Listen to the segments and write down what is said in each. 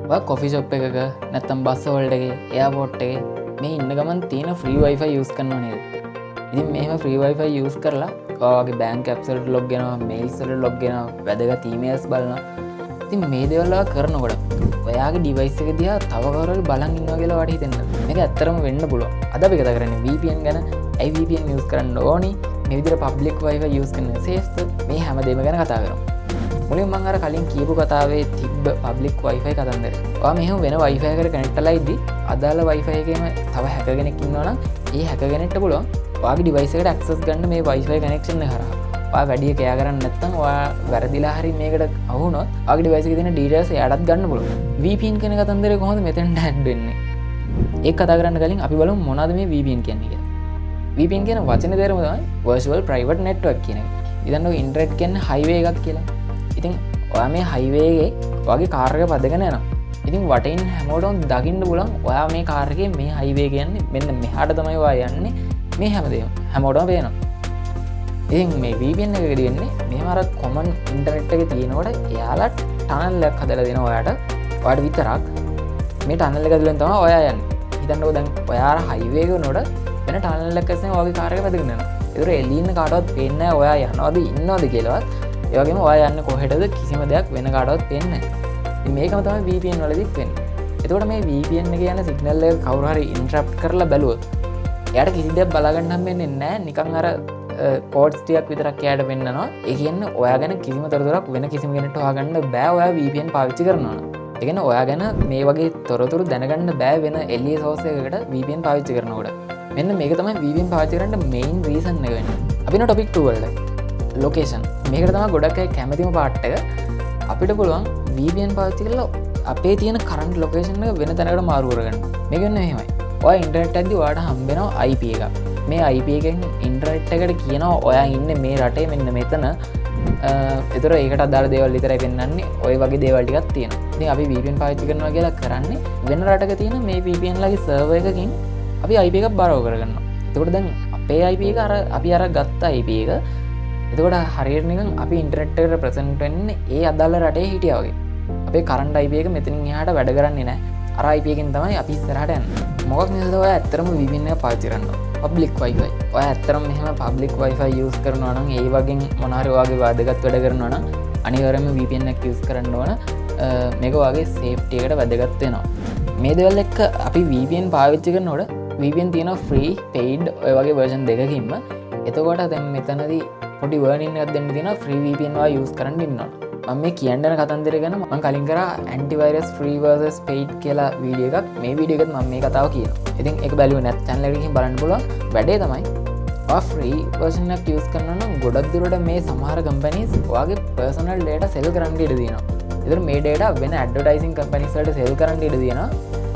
Coffee shop එකක නැත්තම් bus වලට එකේ එයාපෝට් එකේ මේ ඉන්න ගමන් තියෙන ෆ්‍රී වයිෆයි යූස් කරනවා නේද? ඉතින් මෙහෙම ෆ්‍රී වයිෆයි යූස් කරලා ඔයාගේ බැංක් ඇප්ස් වලට ලොග් වෙනවා, මේල්ස් වලට ලොග් වෙනවා, වැදගත් ඊමේල්ස් බලනවා. ඉතින් මේ දේවල් ඔයා කරනකොට ඔයාගේ ඩිවයිස් එක දිහා තව කවුරු හරි බලන් ඉන්නවා කියලා ඔයාට හිතෙන්න. මේක ඇත්තටම වෙන්න පුළුවන්. අද අපි කතා කරන්නේ VPN ගැන. ඇයි VPN යූස් කරන්න ඕනි? මේ විදිහට පබ්ලික් වයිෆයි යූස් කරන සේෆ්ද? මේ හැමදේම ගැන කතා කරමු. මුලින් මම අර කලින් කියපු කතාවේ තිබ්බ පබ්ලික් වයිෆයි කතන්දරය. ඔයා මෙහෙම වෙන වයිෆයි එකකට කනෙක්ට් වෙලා ඉද්දි අදාළ වයිෆයි එකේම තව හැකර් කෙනෙක් ඉන්නවා නම් ඒ හැකර් කෙනෙක්ට පුළුවන් ඔයාගේ ඩිවයිස් එකට ඇක්සස් ගන්න මේ වයිෆයි කනෙක්ෂන් එක හරහා. ඔයා වැඩි කෑ කරන්නේ නැත්නම් ඔයා වැරදිලා හරි මේකට අහු වුණොත් ඔයාගේ ඩිවයිස් එකේ තියෙන ඩීටේල්ස් එයාටත් ගන්න පුළුවන්. VPN කියන කතන්දරය කොහොමද මෙතෙන්ට ඇඩ් වෙන්නේ? ඒක කතා කරන්න කලින් අපි බලමු මොනවද මේ VPN කියන්නේ කියලා. VPN කියන වචනේ තේරුම තමයි Virtual Private Network කියන එක. ඉතින් ඔය ඉන්ටර්නෙට් කියන්නේ හයිවේ එකක් කියලා. ඉතින් ඔයා මේ හයිවේ එකේ ඔයාගේ කාර් එක පදගෙන යනවා. ඉතින් වටේින් හැමෝටම දකින්න පුළුවන් ඔයා මේ කාර් එකේ මේ හයිවේ කියන්නේ මෙන්න මෙහාට තමයි ඔයා යන්නේ. මේ හැමදේම හැමෝටම පේනවා. ඉතින් මේ VPN එකකදී වෙන්නේ මෙහෙම අර කොමන් ඉන්ටර්නෙට් එකේ තියෙනකොට එයාලා ටනල් එකක් හදලා දෙනවා ඔයාට විතරක්. මේ ටනල් එක ඇතුලෙන් තමයි ඔයා යන්නේ. හිතන්නකෝ දැන් ඔයා අර හයිවේ එක නෝඩ වෙන ටනල් එකක් ඇස්සේ ඔයාගේ කාර් එක පැදගෙන යනවා. ඒතර එළිය ඉන්න කාටවත් පේන්නේ නැහැ ඔයා යනවද ඉන්නවද කියලාවත්. ඒ වගේම ඔයා යන්නේ කොහෙටද කිසිම දෙයක් වෙන කාටවත් පේන්නේ නැහැ. ඉතින් මේකම තමයි VPN වලදීත් වෙන්නේ. එතකොට මේ VPN එකේ යන සිග්නල් එක කවුරු හරි ඉන්ටරප්ට් කරලා බැලුවොත් එයාට කිසි දෙයක් බලා ගන්න හම්බෙන්නේ නැහැ. නිකන් අර කෝඩ්ස් ටිකක් විතරක් එයාට පෙන්නනවා. ඒ කියන්නේ ඔයා ගැන කිසිම තොරතුරක් වෙන කිසිම කෙනෙක්ට හොයාගන්න බෑ ඔයා VPN පාවිච්චි කරනවා නම්. ඒ කියන්නේ ඔයා ගැන මේ වගේ තොරතුරු දැනගන්න බෑ වෙන එළිය සෝස් එකකට VPN පාවිච්චි කරනකොට. මෙන්න මේක තමයි VPN පාවිච්චි කරන්න මේන් රීසන් එක වෙන්නේ. අපි නෝ ටොපික් 2 වලට. ලොකේෂන්. මේකට තමයි ගොඩක් අය කැමතිම පාර්ට් එක. අපිට පුළුවන් VPN පාවිච්චි කරලා අපේ තියෙන කරන්ට් ලොකේෂන් එක වෙන තැනකට මාරු කරගන්න. මේක වෙන්නේ මෙහෙමයි. ඔයා ඉන්ටර්නෙට් එකදී ඔයාට හම්බ වෙනවා IP එකක්. මේ IP එකෙන් ඉන්ටර්නෙට් එකට කියනවා ඔයා ඉන්නේ මේ රටේ මෙන්න මෙතන. ඒතර ඒකට අදාළ දේවල් විතරයි පෙන්වන්නේ. ওই වගේ දේවල් ටිකක් තියෙනවා. ඉතින් අපි VPN පාවිච්චි කරනවා කියලා කරන්නේ වෙන රටක තියෙන මේ VPN ලගේ සර්වර් එකකින් අපි IP එකක් බරව කරගන්නවා. එතකොට දැන් අපේ IP එක අපි අර ගත්ත IP එක එතකොට හරියට නිකන් අපි ඉන්ටර්නෙට් එකට ප්‍රසන්ට් වෙන්නේ ඒ අදාළ රටේ හිටියා වගේ. අපේ කරන්ට් IP එක මෙතනින් එහාට වැඩ කරන්නේ නැහැ. අර IP එකෙන් තමයි අපි ඉස්සරහට යන්නේ. මොකක් නිසාද ඔයා ඇත්තටම VPN එක පාවිච්චි කරන්නේ? Public Wi-Fi. ඔයා ඇත්තටම මෙහෙම පබ්ලික් Wi-Fi යූස් කරනවා නම් ඒ වගේ මොන හරි ඔයාගේ වැදගත් වැඩ කරනවා නම් අනිවාර්යයෙන්ම VPN එක යූස් කරන්න ඕන. මේක ඔයාගේ සේෆ්ටි එකට වැදගත් වෙනවා. මේ දේවල් එක්ක අපි VPN පාවිච්චි කරනකොට VPN තියෙනවා free, paid ඔය වගේ version දෙකකින්ම. එතකොට දැන් මෙතනදී පොඩි වර්නින් එකක් දෙන්න තියෙනවා free VPN වා යූස් කරන්න ඉන්නවා. මම මේ කියන්න යන කතන්දරය ගැන මම කලින් කරා antivirus free versus paid කියලා වීඩියෝ එකක්. මේ වීඩියෝ එකත් මම මේ කතාව කියනවා. ඉතින් ඒක බැලුවේ නැත් channel එකකින් බලන්න පුළුවන්. වැඩේ තමයි ඔයා free version එකක් යූස් කරනවා නම් ගොඩක් දුරට මේ සමහර companies ඔයාගේ personal data sell කරන්න ඉඩ දෙනවා. ඒතර මේ data වෙන advertising companies වලට sell කරන්න ඉඩ දෙනවා.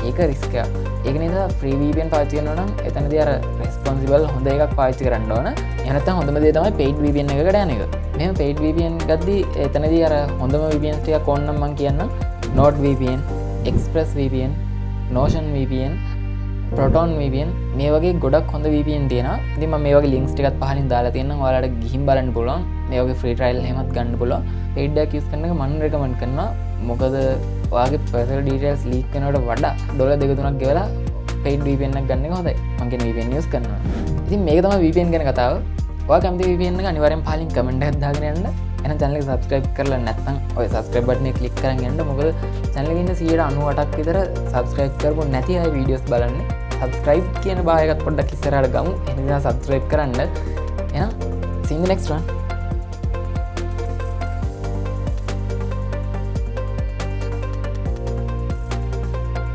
ඒක risk එකක්. ඒක නිසා free VPN පාවිච්චි කරනවා නම් එතනදී අර responsible හොඳ එකක් පාවිච්චි කරන්න ඕන. එහෙම නැත්නම් හොඳම දේ තමයි paid VPN එකකට යන එක. මෙහෙම paid VPN ගද්දී එතනදී අර හොඳම VPN ටිකක් ඕනනම් මම කියන්නම් NordVPN, Express VPN, Notion VPN, Proton VPN මේ වගේ ගොඩක් හොඳ VPN තියෙනවා. ඉතින් මම මේ වගේ links ටිකක් පහලින් දාලා තියෙනවා. ඔයාලට ගිහින් බලන්න පුළුවන්. මේ වගේ free trial එහෙමත් ගන්න පුළුවන්. paid එකක් use කරන එක මම recommend කරනවා. මොකද ඔයාගේ personal details leak කරනවට වඩා $2-3ක් ගෙවලා paid VPN එකක් ගන්න එක හොඳයි. මම කියන්නේ VPN use කරනවා. ඉතින් මේක තමයි VPN ගැන කතාව. ඔයා කැමති VPN එක අනිවාර්යෙන් පහලින් comment එකක් දාගෙන යන්න. එහෙනම් channel එක subscribe කරලා නැත්නම් ඔය subscribe button එක click කරන් යන්න. මොකද channel එකේ ඉන්න 98%ක් විතර subscribe කරපො නැති අය videos බලන්නේ. subscribe කියන බාය එකත් පොඩ්ඩක් ඉස්සරහට ගමු. ඒ නිසා subscribe කරන්න. එහෙනම් see you in the next one.